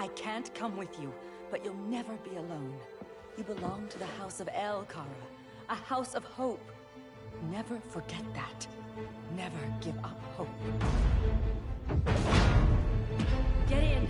I can't come with you, but you'll never be alone. You belong to the House of El, Kara. A house of hope. Never forget that. Never give up hope. Get in!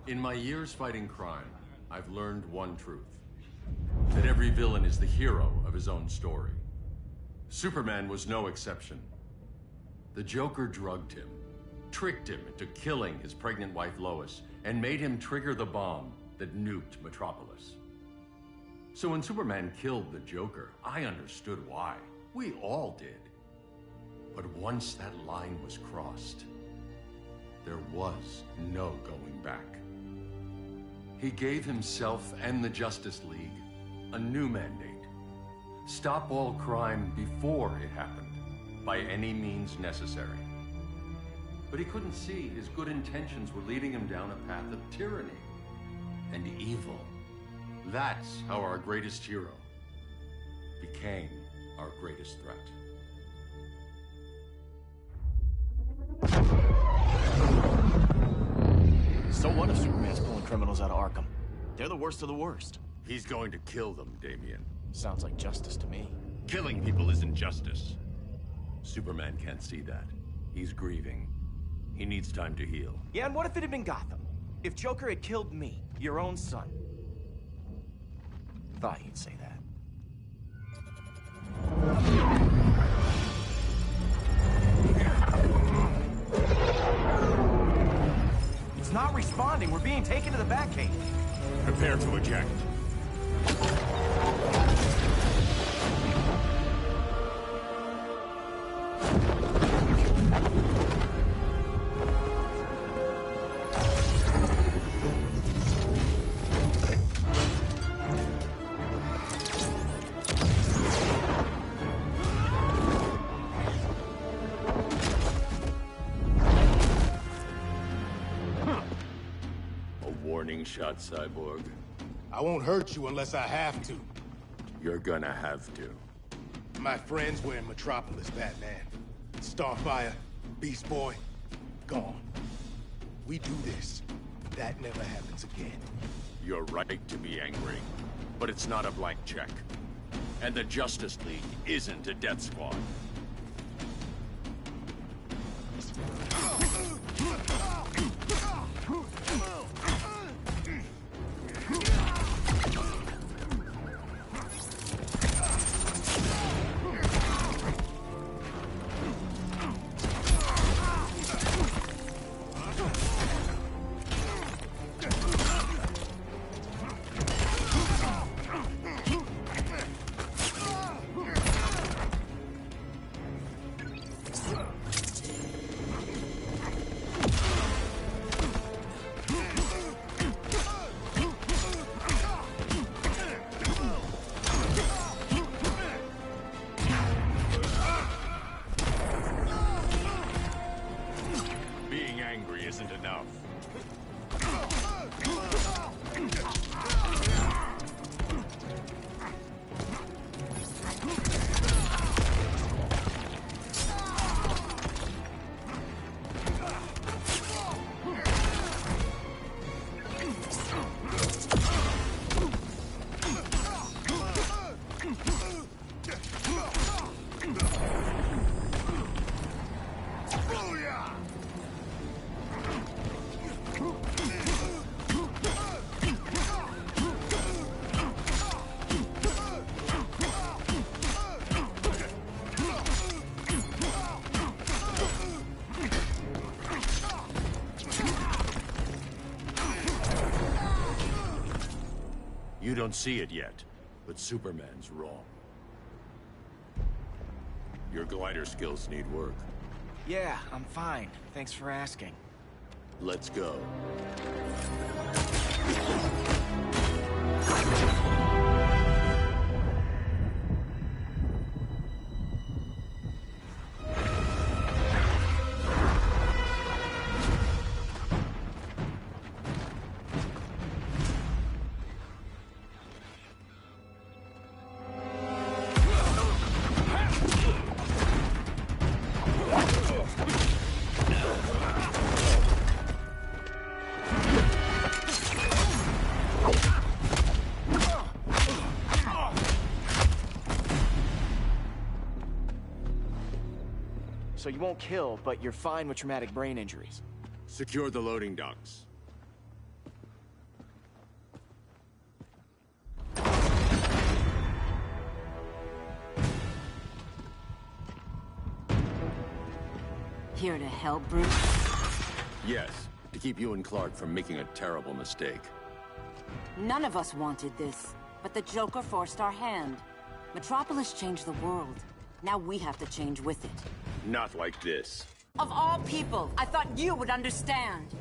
In my years fighting crime, I've learned one truth. That every villain is the hero of his own story. Superman was no exception. The Joker drugged him, tricked him into killing his pregnant wife Lois, and made him trigger the bomb that nuked Metropolis. So when Superman killed the Joker, I understood why. We all did. But once that line was crossed, there was no going back. He gave himself and the Justice League a new mandate. Stop all crime before it happened, by any means necessary. But he couldn't see his good intentions were leading him down a path of tyranny and evil. That's how our greatest hero became our greatest threat. So what if Superman's pulling criminals out of Arkham? They're the worst of the worst. He's going to kill them, Damian. Sounds like justice to me. Killing people isn't justice. Superman can't see that. He's grieving. He needs time to heal. Yeah, and what if it had been Gotham? If Joker had killed me, your own son? Thought you'd say that. It's not responding. We're being taken to the Batcave. Prepare to eject. Warning shot, Cyborg. I won't hurt you unless I have to. You're gonna have to. My friends were in Metropolis, Batman. Starfire, Beast Boy, gone. We do this. That never happens again. You're right to be angry, but it's not a blank check. And the Justice League isn't a death squad. You don't see it yet, but Superman's wrong. Your glider skills need work. Yeah, I'm fine. Thanks for asking. Let's go. So you won't kill, but you're fine with traumatic brain injuries. Secure the loading docks. Here to help, Bruce? Yes, to keep you and Clark from making a terrible mistake. None of us wanted this, but the Joker forced our hand. Metropolis changed the world. Now we have to change with it. Not like this. Of all people, I thought you would understand.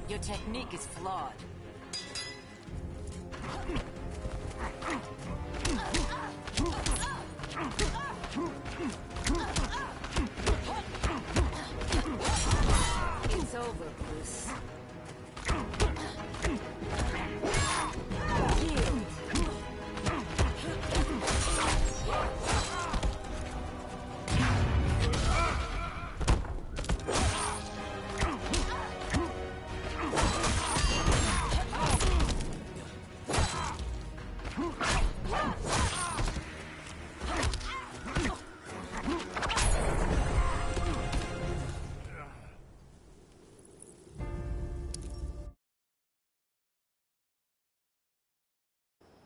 Your technique is flawed. It's over, Bruce. Yield.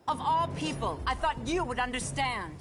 Of all people, I thought you would understand.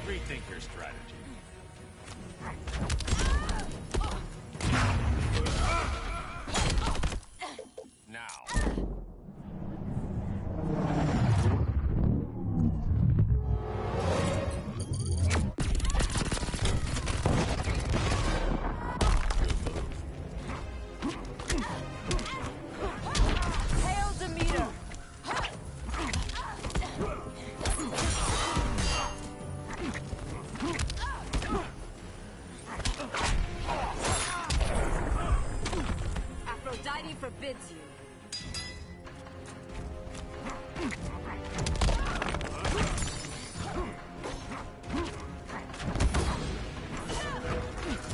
Rethink your strategy. Now. Forbids you.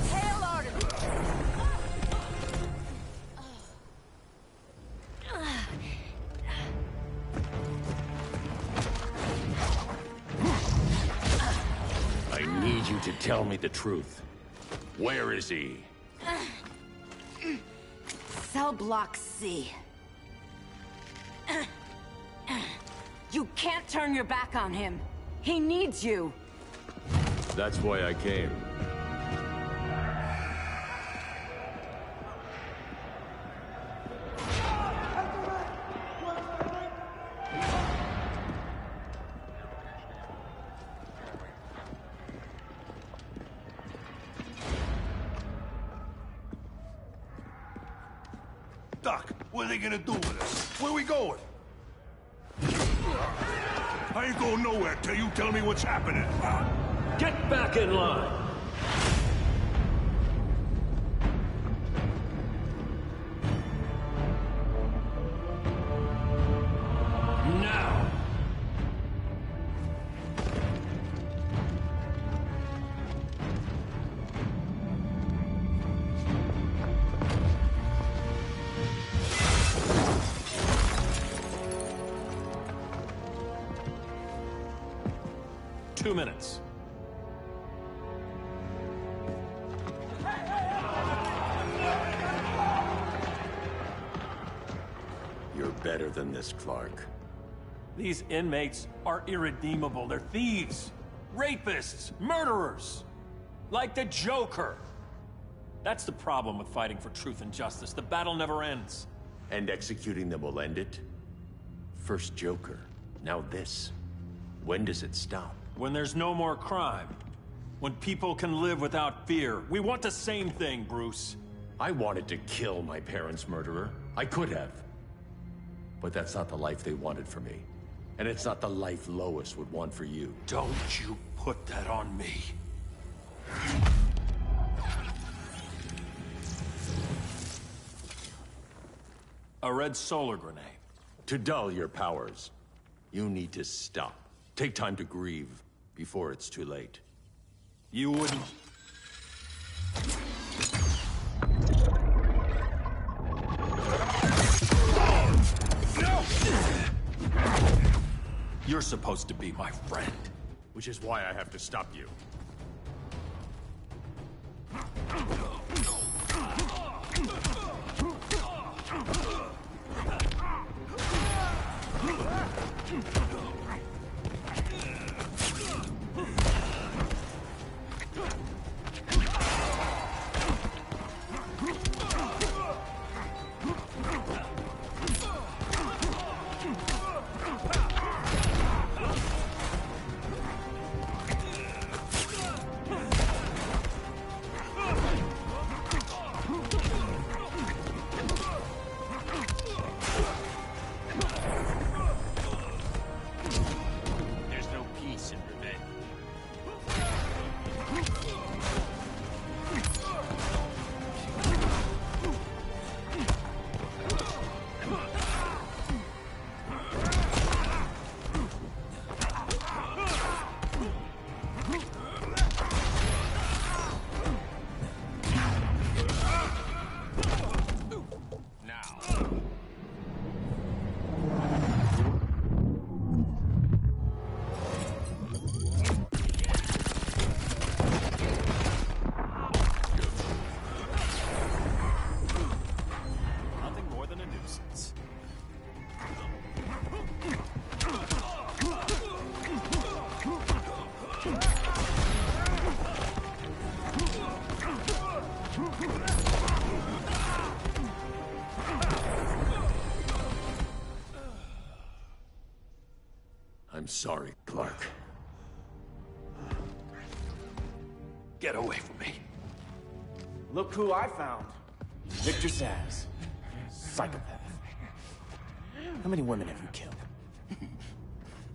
Hail Artemis! I need you to tell me the truth. Where is he? Cell block C. You can't turn your back on him. He needs you. That's why I came. Doc, what are they gonna do with us? Where we going? I ain't going nowhere till you tell me what's happening. Get back in line! Now! 2 minutes. You're better than this, Clark. These inmates are irredeemable. They're thieves, rapists, murderers. Like the Joker. That's the problem with fighting for truth and justice. The battle never ends. And executing them will end it? First Joker, now this. When does it stop? When there's no more crime. When people can live without fear. We want the same thing, Bruce. I wanted to kill my parents' murderer. I could have. But that's not the life they wanted for me. And it's not the life Lois would want for you. Don't you put that on me. A red solar grenade. To dull your powers, you need to stop. Take time to grieve before it's too late. You wouldn't... You're supposed to be my friend. Which is why I have to stop you. I'm sorry, Clark. Get away from me. Look who I found. Victor Zsasz. Psychopath. How many women have you killed?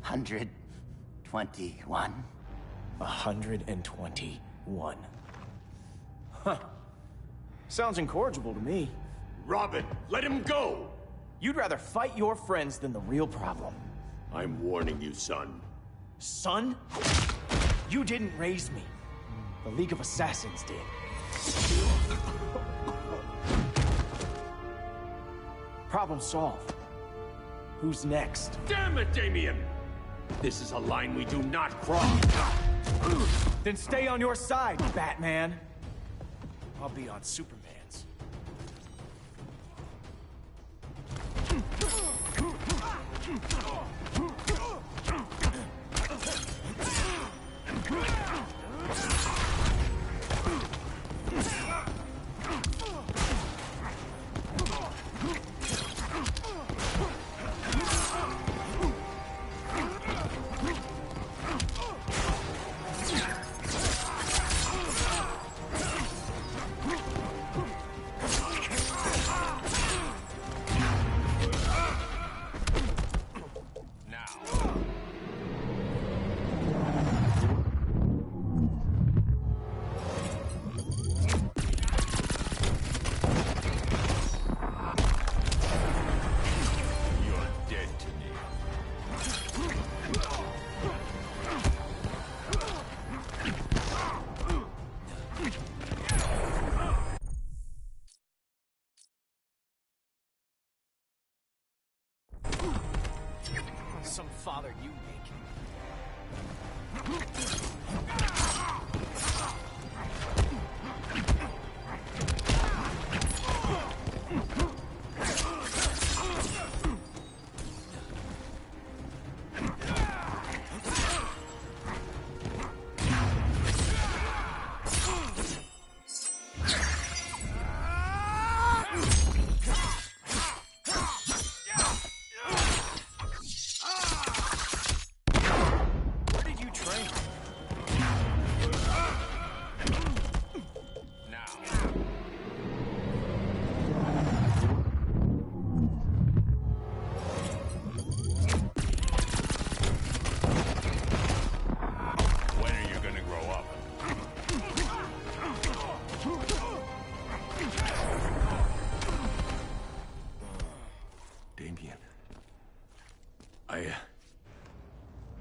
121. 121. Huh. Sounds incorrigible to me. Robin, let him go! You'd rather fight your friends than the real problem. I'm warning you, son. Son? You didn't raise me. The League of Assassins did. Problem solved. Who's next? Damn it, Damien! This is a line we do not cross. Then stay on your side, Batman. I'll be on Superman's. Some father you make.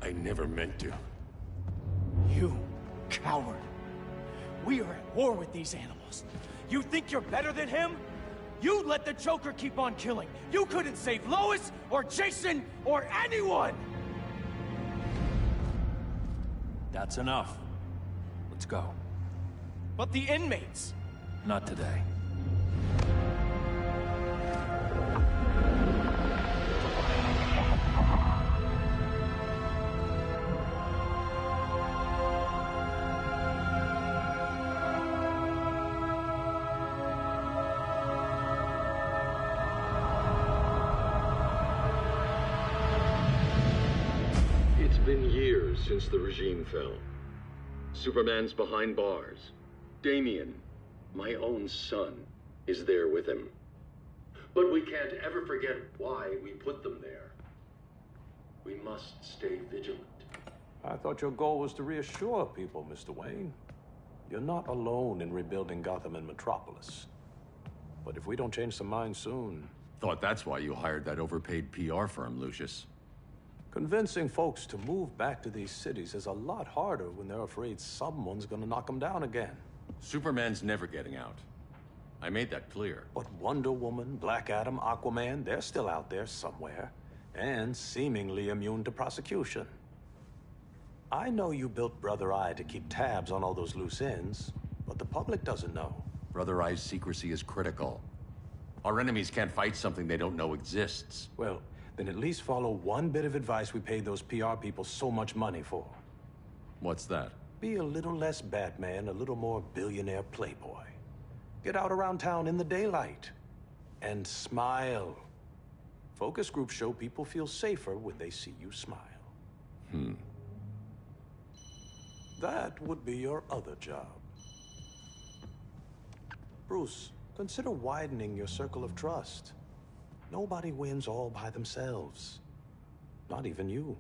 I never meant to. You coward. We are at war with these animals. You think you're better than him? You let the Joker keep on killing. You couldn't save Lois, or Jason, or anyone! That's enough. Let's go. But the inmates. Not today. It's been years since the regime fell. Superman's behind bars. Damien, my own son, is there with him. But we can't ever forget why we put them there. We must stay vigilant. I thought your goal was to reassure people, Mr. Wayne. You're not alone in rebuilding Gotham and Metropolis. But if we don't change some minds soon... Thought that's why you hired that overpaid PR firm, Lucius. Convincing folks to move back to these cities is a lot harder when they're afraid someone's gonna knock them down again. Superman's never getting out. I made that clear. But Wonder Woman, Black Adam, Aquaman, they're still out there somewhere. And seemingly immune to prosecution. I know you built Brother Eye to keep tabs on all those loose ends, but the public doesn't know. Brother Eye's secrecy is critical. Our enemies can't fight something they don't know exists. Well, then at least follow one bit of advice we paid those PR people so much money for. What's that? Be a little less Batman, a little more billionaire playboy. Get out around town in the daylight. And smile. Focus groups show people feel safer when they see you smile. That would be your other job. Bruce, consider widening your circle of trust. Nobody wins all by themselves. Not even you.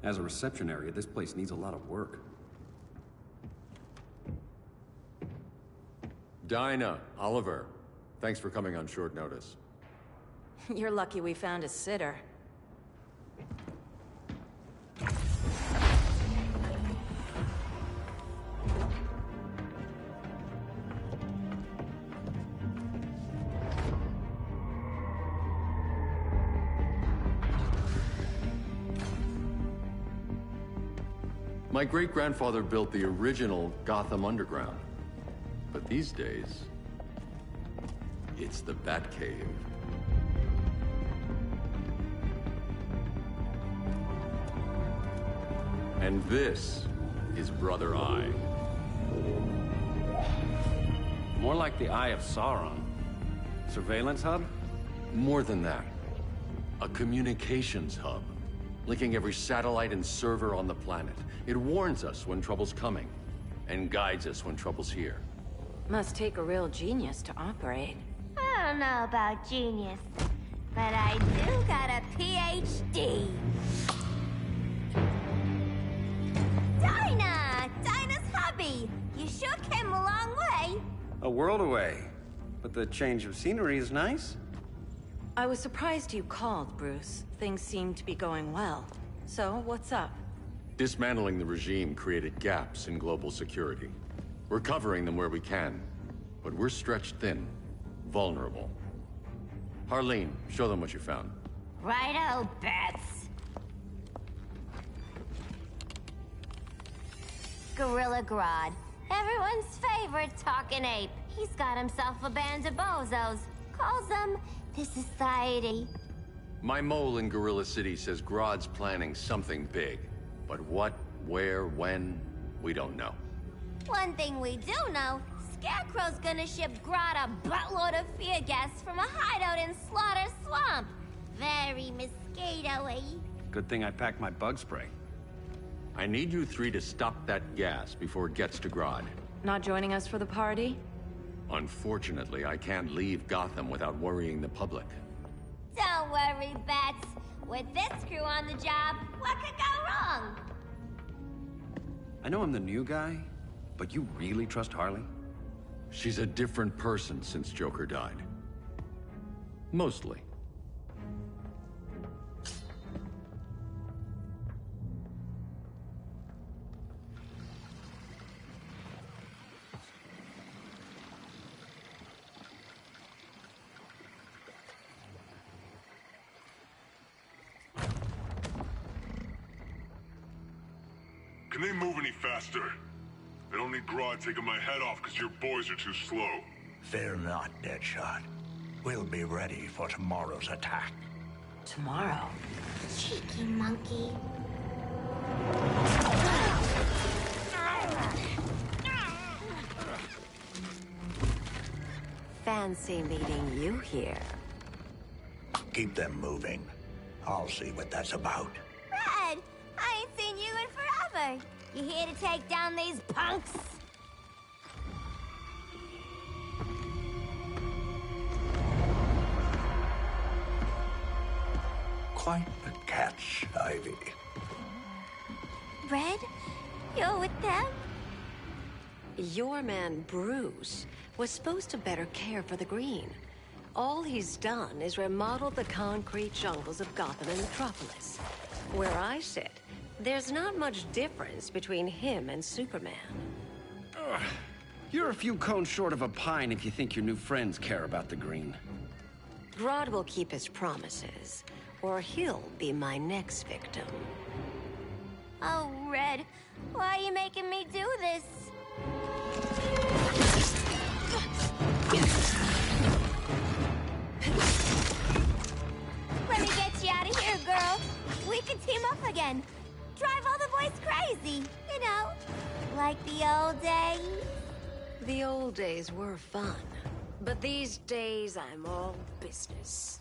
As a reception area, this place needs a lot of work. Dinah, Oliver, thanks for coming on short notice. You're lucky we found a sitter. My great-grandfather built the original Gotham Underground. But these days, it's the Batcave. And this is Brother Eye. More like the Eye of Sauron. Surveillance hub? More than that. A communications hub, linking every satellite and server on the planet. It warns us when trouble's coming, and guides us when trouble's here. Must take a real genius to operate. I don't know about genius, but I do got a PhD. Dinah's hubby! You sure came a long way. A world away. But the change of scenery is nice. I was surprised you called, Bruce. Things seem to be going well. So, what's up? Dismantling the regime created gaps in global security. We're covering them where we can, but we're stretched thin, vulnerable. Harleen, show them what you found. Righto, Bats. Gorilla Grodd. Everyone's favorite talking ape. He's got himself a band of bozos. Calls them the Society. My mole in Gorilla City says Grodd's planning something big. But what, where, when, we don't know. One thing we do know, Scarecrow's gonna ship Grodd a buttload of fear gas from a hideout in Slaughter Swamp. Very mosquito-y. Good thing I packed my bug spray. I need you three to stop that gas before it gets to Grodd. Not joining us for the party? Unfortunately, I can't leave Gotham without worrying the public. Don't worry, Bats. With this crew on the job, what could go wrong? I know I'm the new guy, but you really trust Harley? She's a different person since Joker died. Mostly. Can they move any faster? I don't need Grodd taking my head off because your boys are too slow. Fear not, Deadshot. We'll be ready for tomorrow's attack. Tomorrow? Cheeky monkey. Fancy meeting you here. Keep them moving. I'll see what that's about. Red, I ain't seen you in forever. You here to take down these punks? Quite the catch, Ivy. Red, you're with them? Your man, Bruce, was supposed to better care for the green. All he's done is remodel the concrete jungles of Gotham and Metropolis. Where I sit, there's not much difference between him and Superman. Ugh. You're a few cones short of a pine if you think your new friends care about the green. Grodd will keep his promises, or he'll be my next victim. Oh, Red, why are you making me do this? Let me get you out of here, girl. we could team up again. Drive all the boys crazy, you know, like the old days. The old days were fun, but these days I'm all business.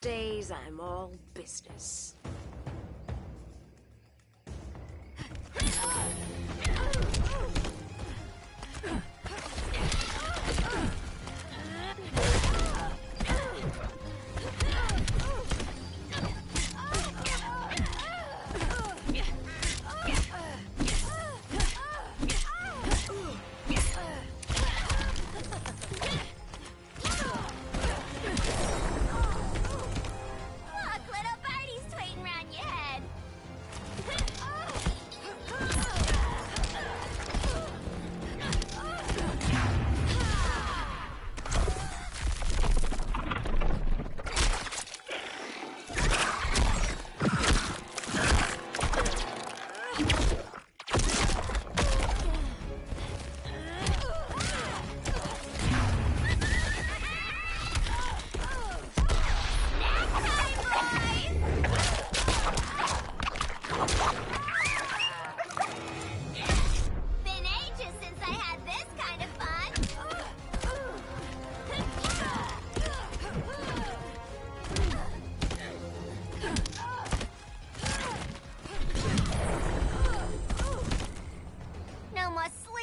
Days I'm all business.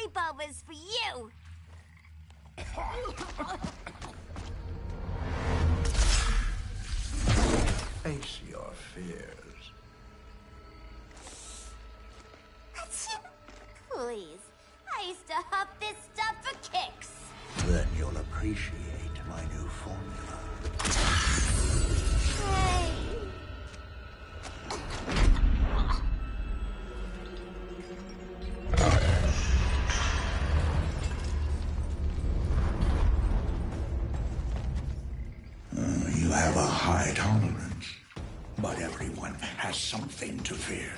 Sleepovers for you! Face your fears. Please, I used to huff this stuff for kicks. Then you'll appreciate my new formula. Hey. You have a high tolerance, but everyone has something to fear.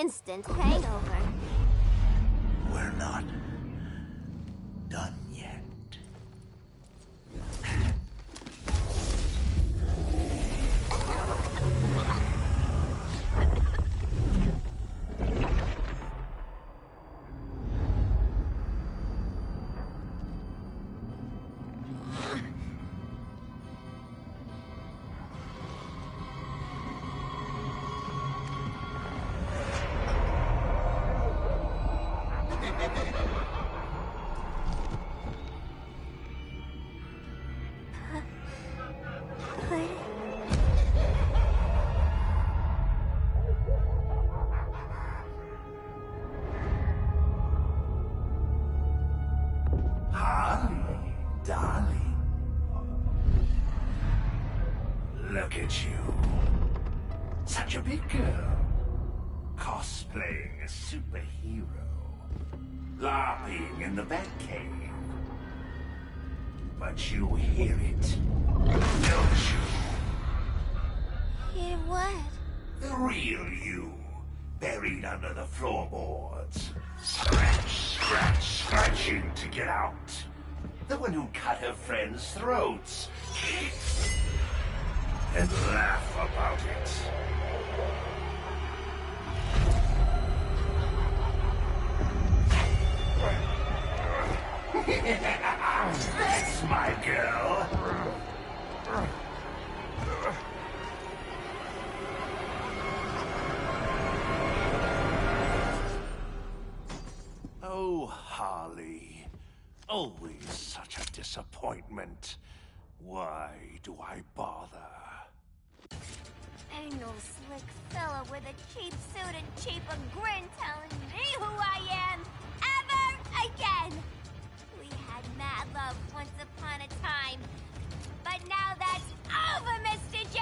instant hangover. We're not done yet. Holly, darling. Look at you. Such a big girl. Cosplaying a superhero. LARPing in the Batcave. But you hear it, don't you? Hear what? The real you, buried under the floorboards. Scratch, scratch, scratching to get out. The one who cut her friends' throats. And laugh about it. That's my girl. Oh, Harley. Always such a disappointment. Why do I bother? Ain't no slick fella with a cheap suit and cheaper grin telling me who I am ever again. We had mad love once upon a time, but now that's over, Mr. J.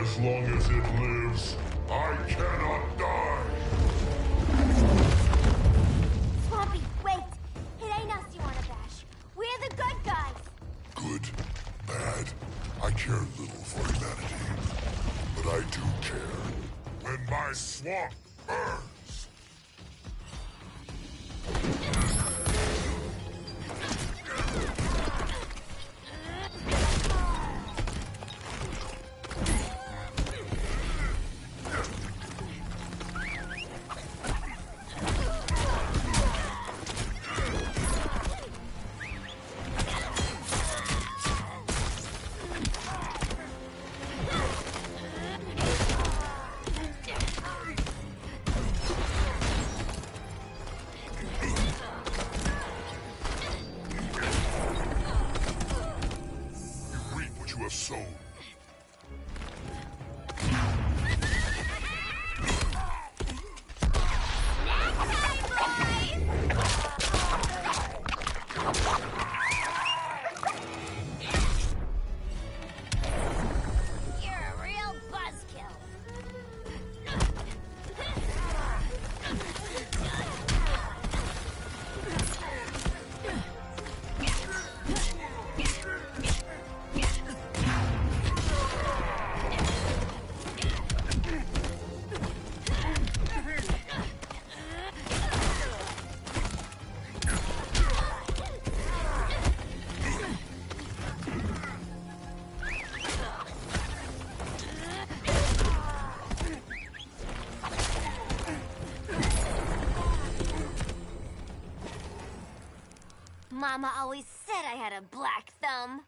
As long as it lives, I cannot die. Swampy, wait! It ain't us you wanna bash. We're the good guys. Good, bad, I care little for humanity. But I do care when my swamp burns. Sown. Mama always said I had a black thumb.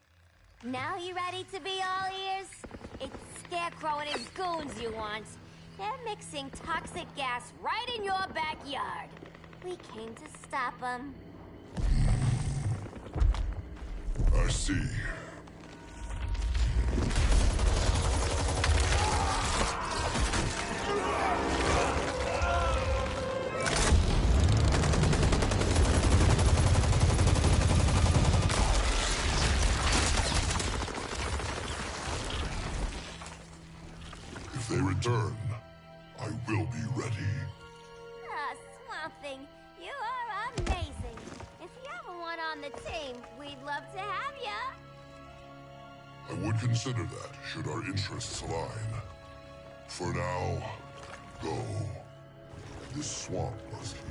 Now you ready to be all ears? It's Scarecrow and his goons you want. They're mixing toxic gas right in your backyard. We came to stop them. I see. If they return, I will be ready. Ah, Swamp Thing, you are amazing. If you ever want on the team, we'd love to have ya. I would consider that, should our interests align. For now, go. This swamp must heal.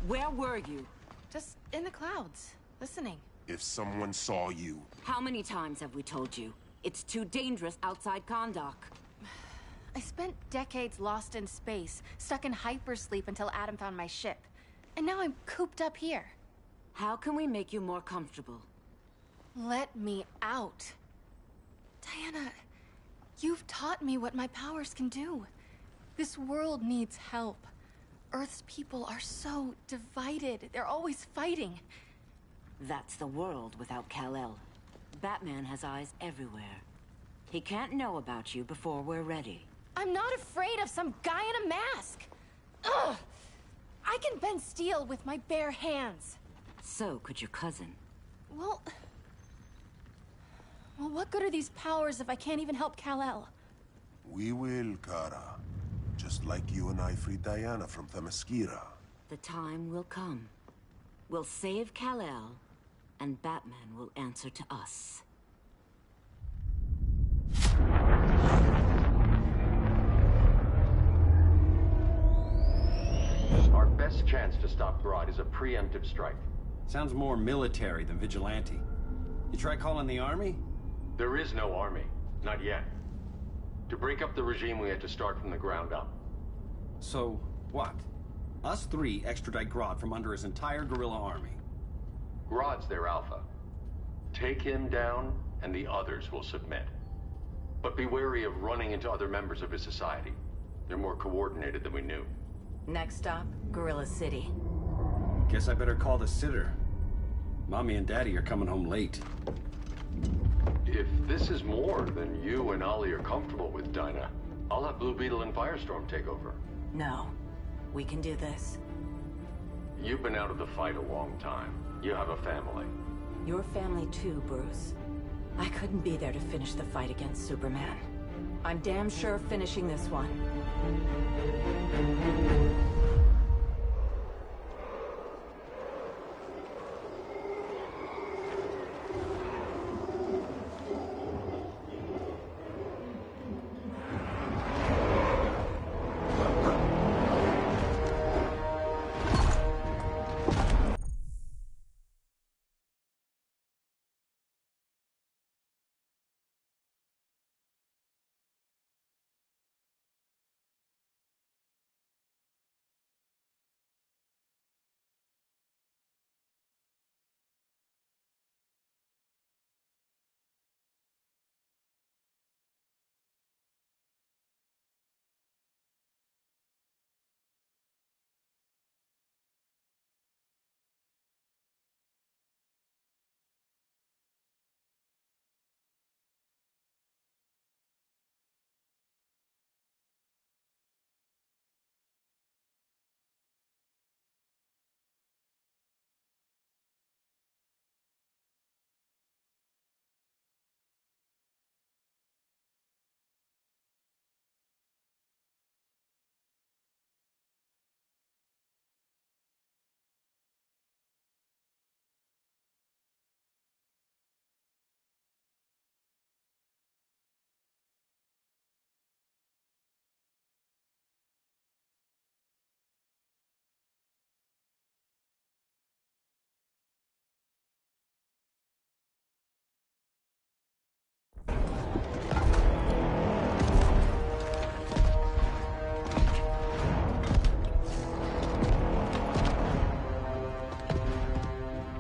Where were you? Just in the clouds, listening. If someone saw you... How many times have we told you? It's too dangerous outside Kahndaq. I spent decades lost in space, stuck in hypersleep until Adam found my ship. And now I'm cooped up here. How can we make you more comfortable? Let me out. Diana, you've taught me what my powers can do. This world needs help. Earth's people are so divided. They're always fighting. That's the world without Kal-El. Batman has eyes everywhere. He can't know about you before we're ready. I'm not afraid of some guy in a mask. Ugh! I can bend steel with my bare hands. So could your cousin. Well, what good are these powers if I can't even help Kal-El? We will, Kara. Just like you and I freed Diana from Themyscira. The time will come. We'll save Kal-El, and Batman will answer to us. Our best chance to stop Grodd is a preemptive strike. Sounds more military than vigilante. You try calling the army? There is no army. Not yet. To break up the regime, we had to start from the ground up. So, what? Us three extradite Grodd from under his entire guerrilla army. Grodd's their alpha. Take him down, and the others will submit. But be wary of running into other members of his society. They're more coordinated than we knew. Next stop, Gorilla City. Guess I better call the sitter. Mommy and Daddy are coming home late. If this is more than you and Ollie are comfortable with, Dinah, I'll have Blue Beetle and Firestorm take over. No. We can do this. You've been out of the fight a long time. You have a family. Your family too, Bruce. I couldn't be there to finish the fight against Superman. I'm damn sure finishing this one.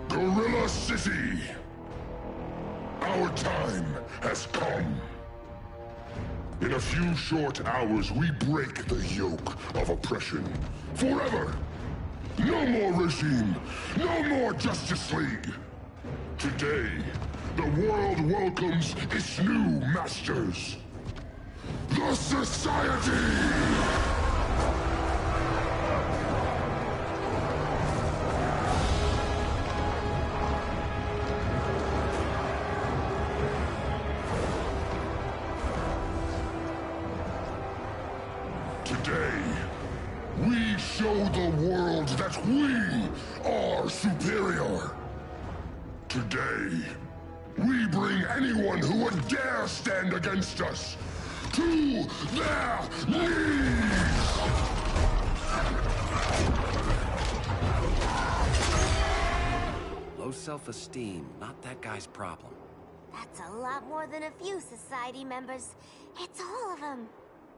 Gorilla City! Our time has come. In a few short hours, we break the yoke of oppression. Forever! No more regime! No more Justice League! Today, the world welcomes its new masters. The Society! Today, we show the world that we are superior. Today, we bring anyone who would dare stand against us to their knees! Low self-esteem, not that guy's problem. That's a lot more than a few society members. It's all of them.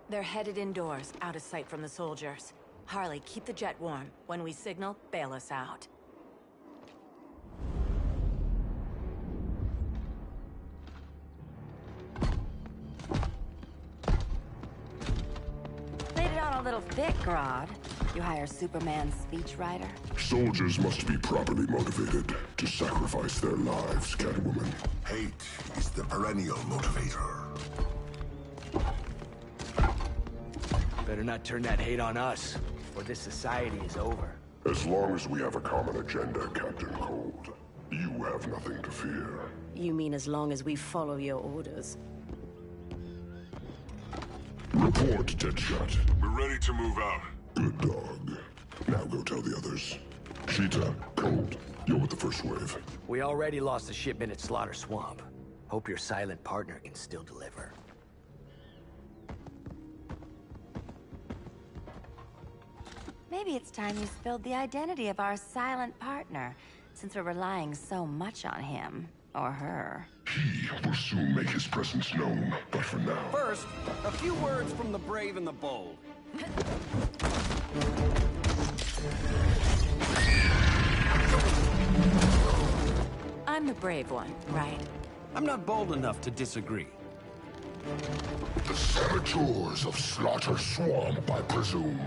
They're headed indoors, out of sight from the soldiers. Harley, keep the jet warm. When we signal, bail us out. Laid it on a little thick, Grodd. You hire Superman's speechwriter? Soldiers must be properly motivated to sacrifice their lives, Catwoman. Hate is the perennial motivator. Better not turn that hate on us, or this society is over. As long as we have a common agenda, Captain Cold, you have nothing to fear. You mean as long as we follow your orders? Report, Deadshot. We're ready to move out. Good dog. Now go tell the others. Cheetah, Cold, you're with the first wave. We already lost a shipment at Slaughter Swamp. Hope your silent partner can still deliver. Maybe it's time you spilled the identity of our silent partner, since we're relying so much on him. Or her. He will soon make his presence known, but for now... First, a few words from the brave and the bold. I'm the brave one, right? I'm not bold enough to disagree. The saboteurs of Slaughter Swamp, I presume.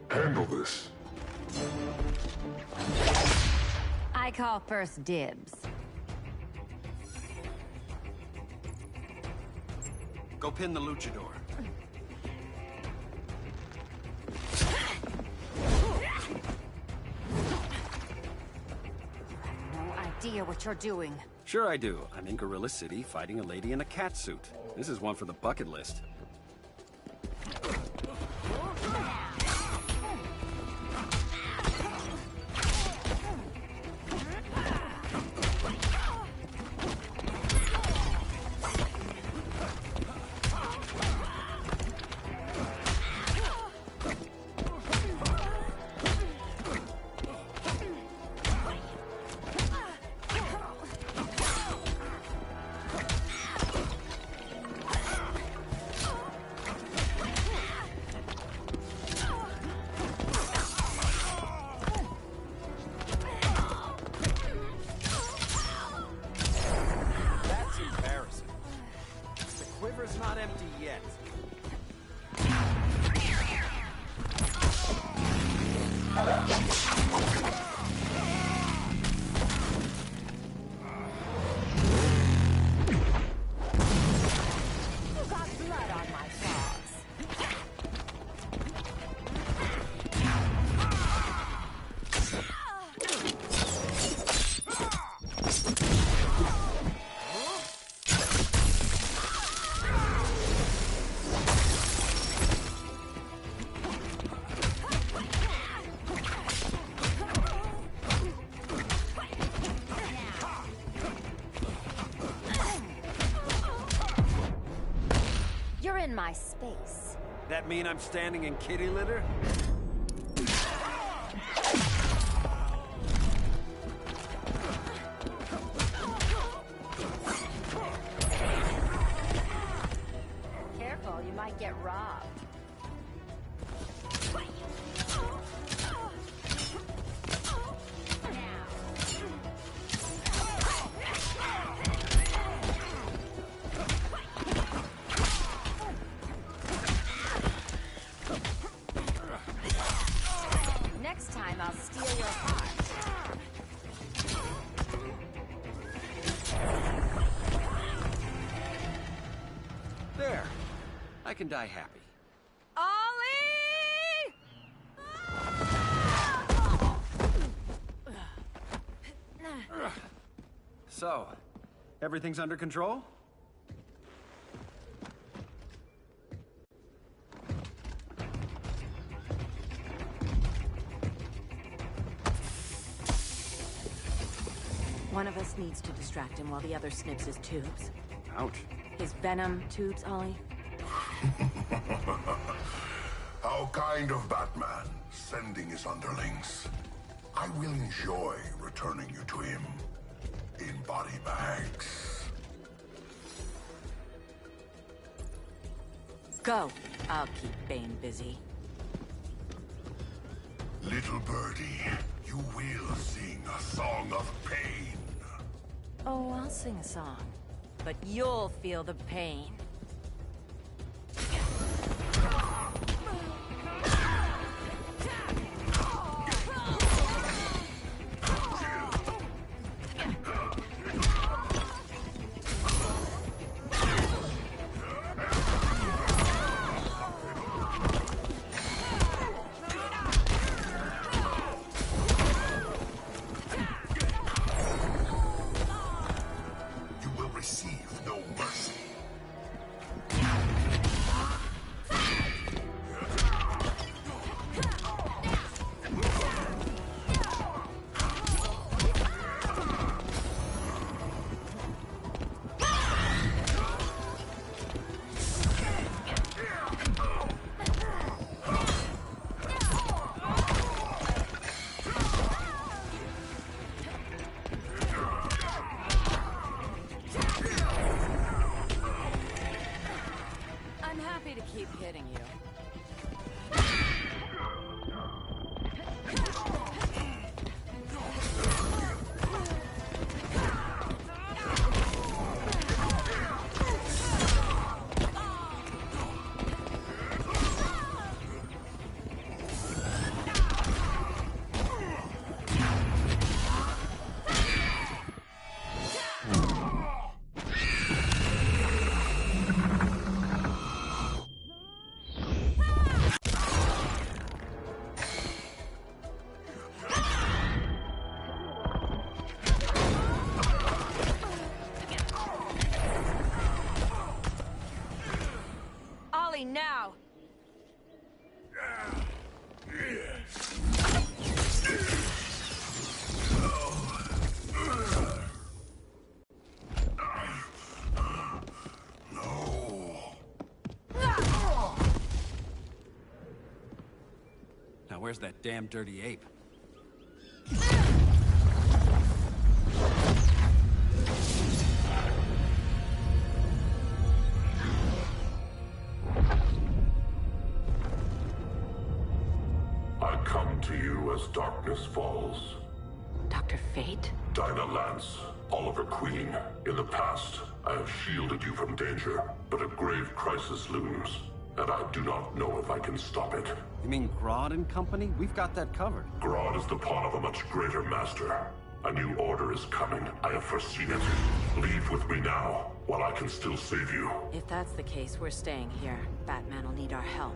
Handle this. I call first dibs. Go pin the luchador. No idea what you're doing. Sure I do. I'm in Gorilla City fighting a lady in a cat suit. This is one for the bucket list. Quiver's not empty yet. You got blood on my paws. You're in my space. That mean I'm standing in kitty litter? Careful, you might get robbed. Next time I'll steal your heart. There. I can die happy. Ollie! So, everything's under control? One of us needs to distract him while the other snips his tubes. Ouch. His venom tubes, Ollie. How kind of Batman, sending his underlings. I will enjoy returning you to him in body bags. Go. I'll keep Bane busy. Little birdie, you will sing a song of pain. Oh, I'll sing a song. But you'll feel the pain. Where's that damn dirty ape? I come to you as darkness falls. Dr. Fate? Dinah Lance, Oliver Queen. In the past, I have shielded you from danger, but a grave crisis looms, and I do not know if I can stop it. You mean Grodd and company? We've got that covered. Grodd is the pawn of a much greater master. A new order is coming. I have foreseen it. Leave with me now, while I can still save you. If that's the case, we're staying here. Batman will need our help.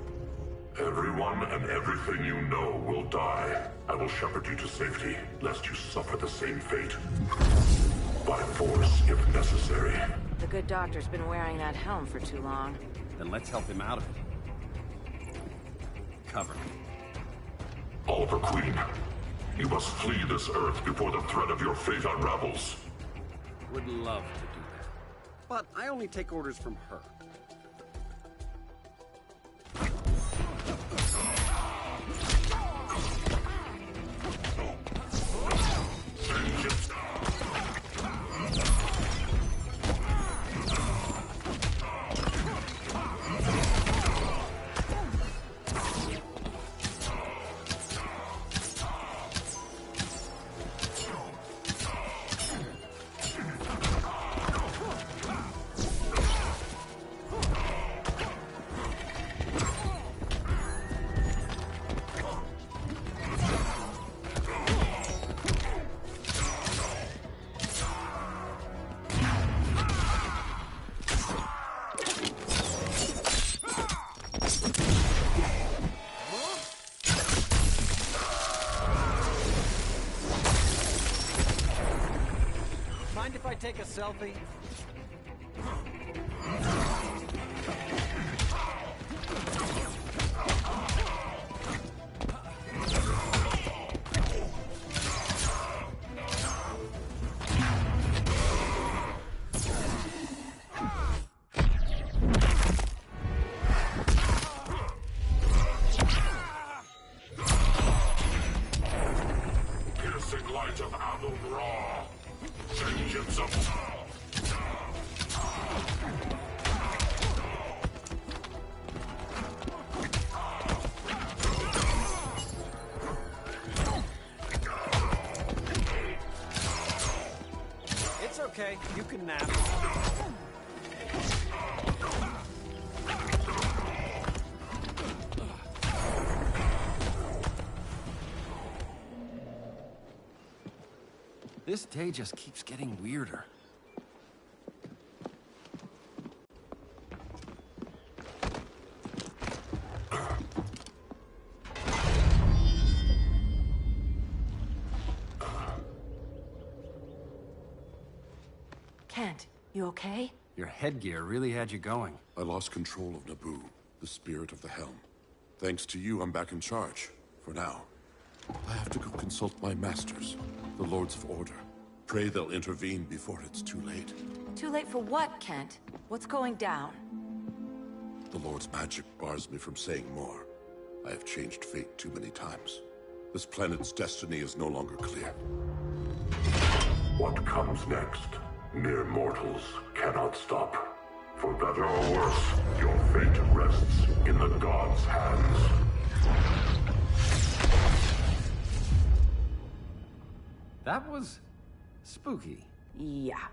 Everyone and everything you know will die. I will shepherd you to safety, lest you suffer the same fate. By force, if necessary. The good doctor's been wearing that helm for too long. Then let's help him out of it. Cover me. Oliver Queen, you must flee this Earth before the threat of your fate unravels. Would love to do that. But I only take orders from her. Take a selfie? Piercing light of Amun-Ra. Vengeance of... It's okay. You can nap. This day just keeps getting weirder. Kent, you okay? Your headgear really had you going. I lost control of Naboo, the spirit of the helm. Thanks to you, I'm back in charge. For now. I have to go consult my masters, the Lords of Order. Pray they'll intervene before it's too late. Too late for what, Kent? What's going down? The Lord's magic bars me from saying more. I have changed fate too many times. This planet's destiny is no longer clear. What comes next, mere mortals cannot stop. For better or worse, your fate rests in the gods' hands. That was... spooky. Yeah.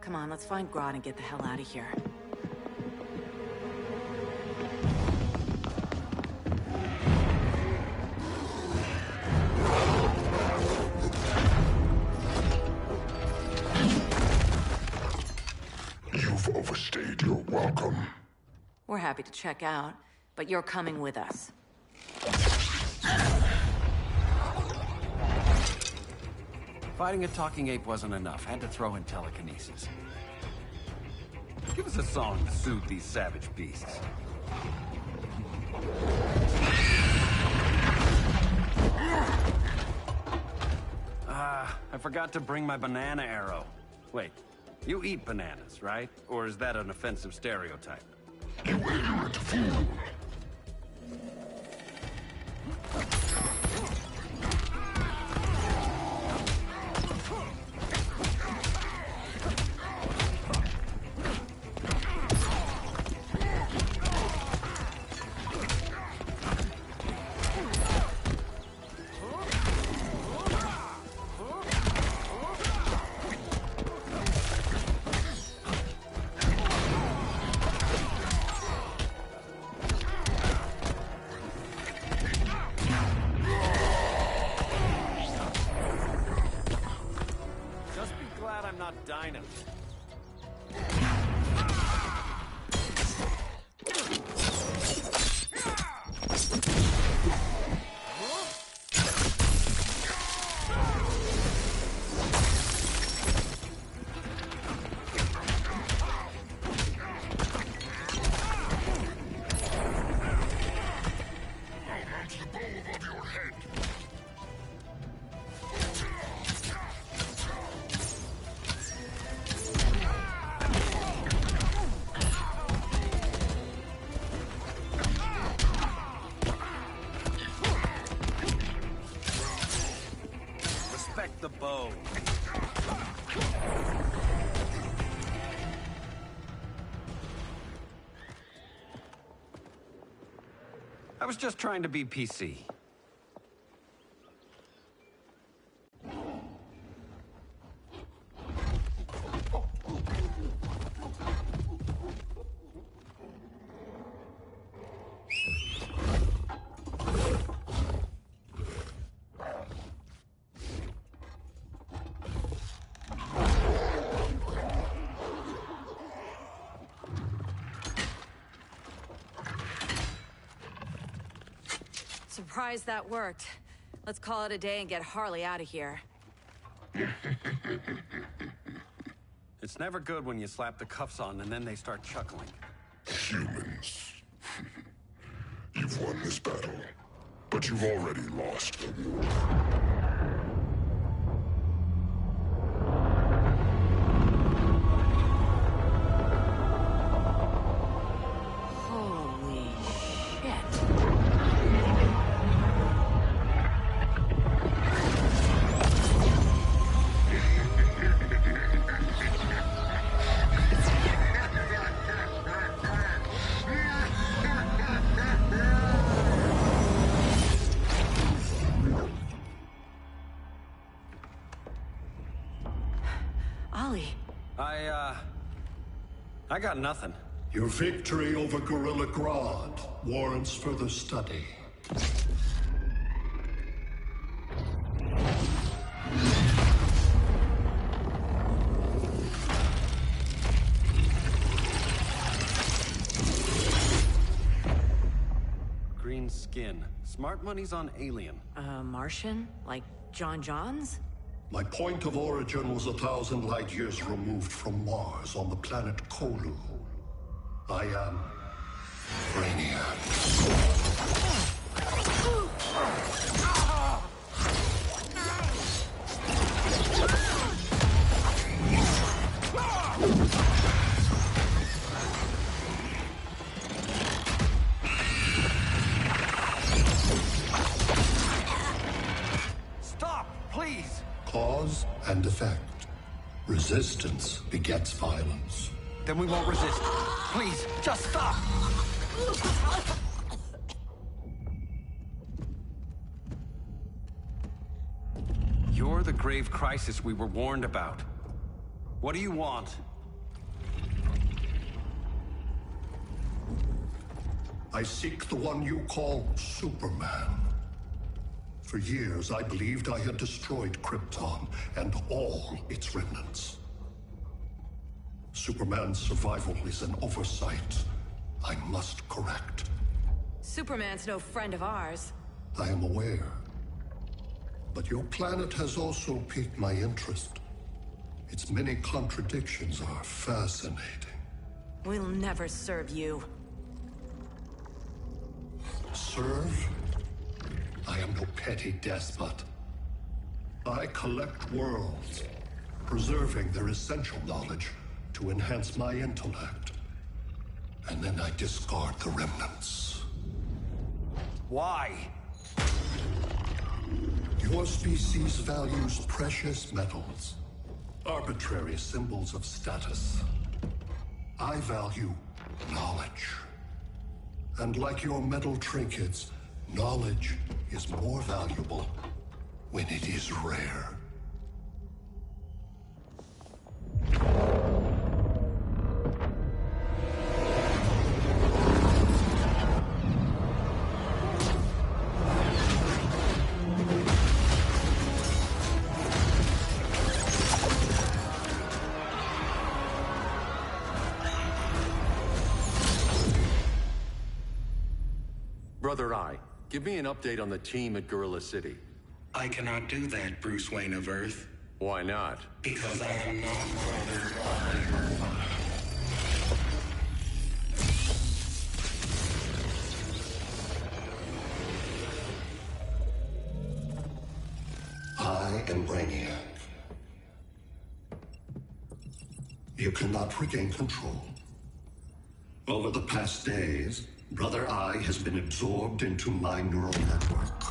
Come on, let's find Grodd and get the hell out of here. You've overstayed your welcome. We're happy to check out, but you're coming with us. Fighting a talking ape wasn't enough. Had to throw in telekinesis. Give us a song to soothe these savage beasts. I forgot to bring my banana arrow. Wait, you eat bananas, right? Or is that an offensive stereotype? You ignorant fool! not dinos. The bow. I was just trying to be PC. Surprised that worked. Let's call it a day and get Harley out of here. It's never good when you slap the cuffs on and then they start chuckling. Humans. You've won this battle, but you've already lost the war. I got nothing. Your victory over Gorilla Grodd warrants further study. Green skin. Smart money's on alien. Martian? Like John Johns? My point of origin was 1,000 light years removed from Mars on the planet Kolu. I am Brainiac. Stop, please! Cause and effect. Resistance begets violence. Then we won't resist. Please, just stop! You're the grave crisis we were warned about. What do you want? I seek the one you call Superman. For years, I believed I had destroyed Krypton and all its remnants. Superman's survival is an oversight I must correct. Superman's no friend of ours. I am aware. But your planet has also piqued my interest. Its many contradictions are fascinating. We'll never serve you. Serve? I am no petty despot. I collect worlds, preserving their essential knowledge to enhance my intellect. And then I discard the remnants. Why? Your species values precious metals, arbitrary symbols of status. I value knowledge. And like your metal trinkets, knowledge is more valuable when it is rare. Brother Eye, give me an update on the team at Gorilla City. I cannot do that, Bruce Wayne of Earth. Why not? Because I am not Brother Eye. I am Brainiac. You cannot regain control. Over the past days, Brother Eye has been absorbed into my neural network.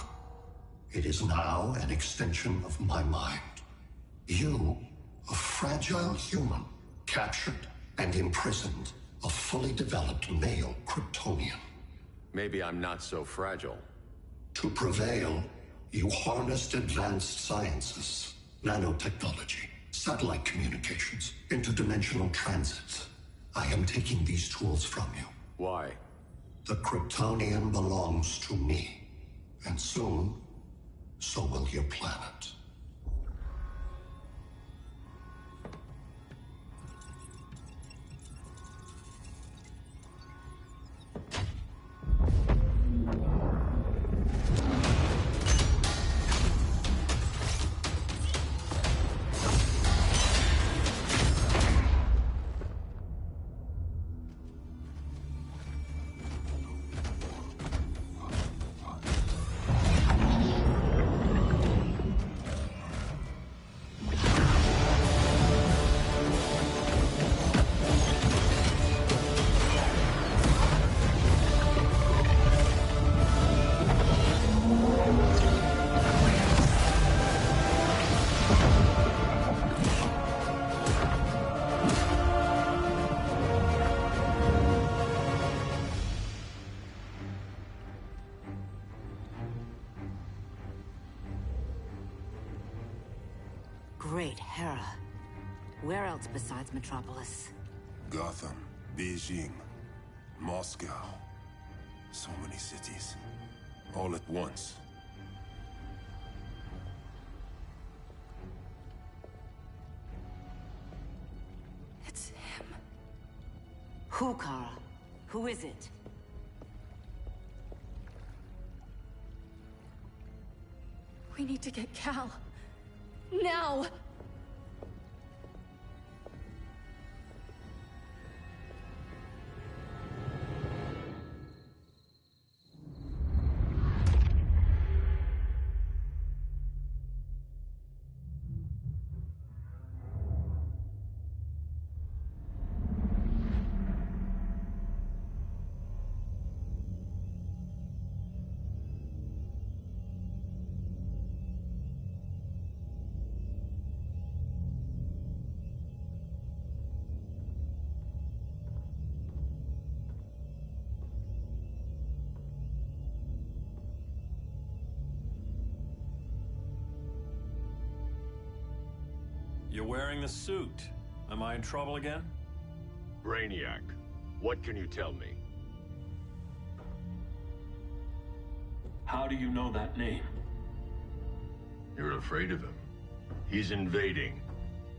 It is now an extension of my mind. You, a fragile human, captured and imprisoned a fully developed male Kryptonian. Maybe I'm not so fragile. To prevail, you harnessed advanced sciences, nanotechnology, satellite communications, interdimensional transits. I am taking these tools from you. Why? The Kryptonian belongs to me. And soon, so will your planet. Great Hera. Where else besides Metropolis? Gotham, Beijing, Moscow. So many cities. All at once. It's him. Who, Kara? Who is it? We need to get Cal. Now! You're wearing the suit. Am I in trouble again? Brainiac, what can you tell me? How do you know that name? You're afraid of him. He's invading.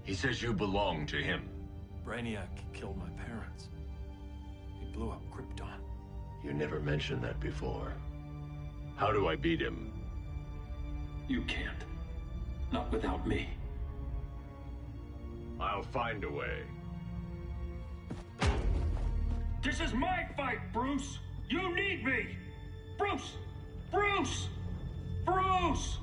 He says you belong to him. Brainiac killed my parents. He blew up Krypton. You never mentioned that before. How do I beat him? You can't. Not without me. I'll find a way. This is my fight, Bruce! You need me! Bruce! Bruce! Bruce!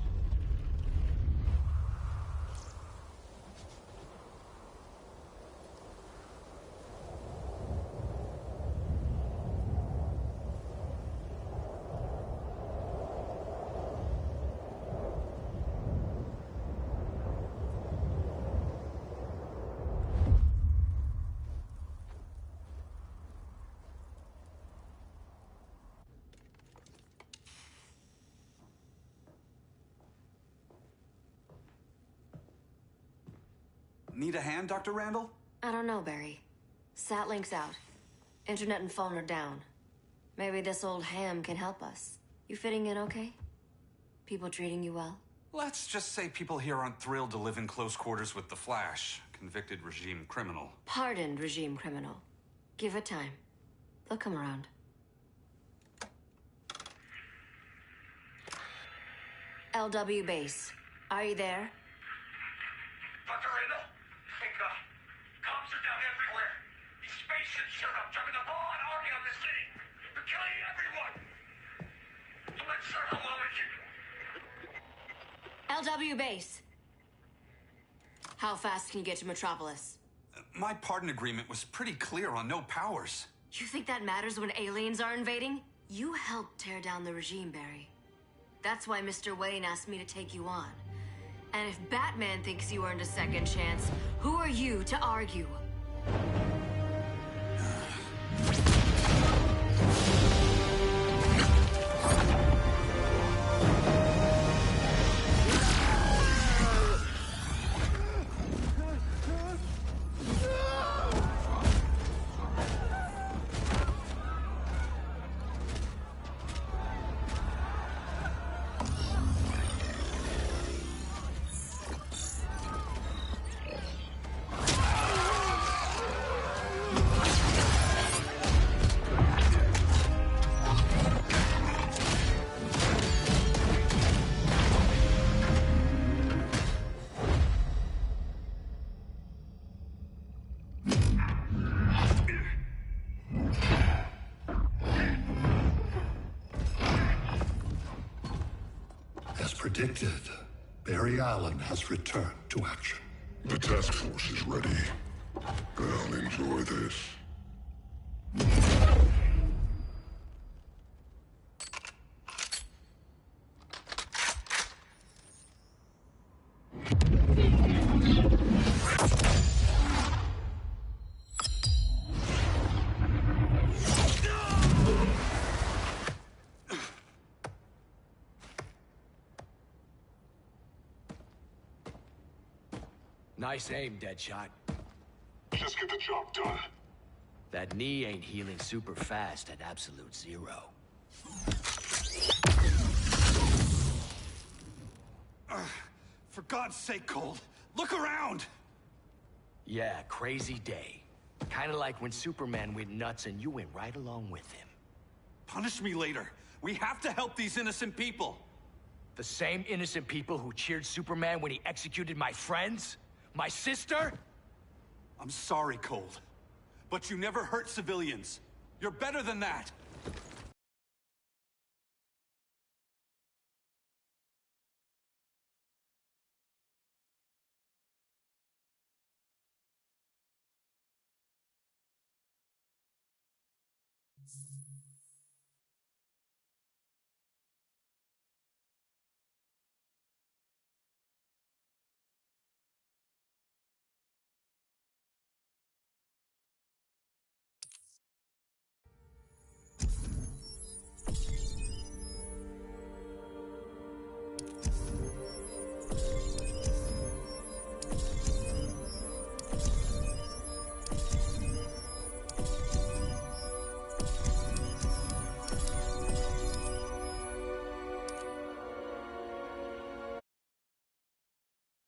Need a hand, Dr. Randall? I don't know, Barry. Sat link's out. Internet and phone are down. Maybe this old ham can help us. You fitting in okay? People treating you well? Let's just say people here aren't thrilled to live in close quarters with the Flash, convicted regime criminal. Pardoned regime criminal. Give it time. They'll come around. LW base. Are you there? Dr. Randall? Hey, cops are down everywhere. These spaceships showed up, dropping a ball and army on the city. They're killing everyone. So let's circle while we can. LW base. How fast can you get to Metropolis? My pardon agreement was pretty clear on no powers. You think that matters when aliens are invading? You helped tear down the regime, Barry. That's why Mr. Wayne asked me to take you on. And if Batman thinks you earned a second chance, who are you to argue? As predicted, Barry Allen has returned to action. The task force is ready. I'll enjoy this. Nice aim, Deadshot. Just get the job done. That knee ain't healing super fast at absolute zero. For God's sake, Cold, look around! Yeah, crazy day. Kinda like when Superman went nuts and you went right along with him. Punish me later. We have to help these innocent people. The same innocent people who cheered Superman when he executed my friends? My sister? I'm sorry, Cold. But you never hurt civilians. You're better than that.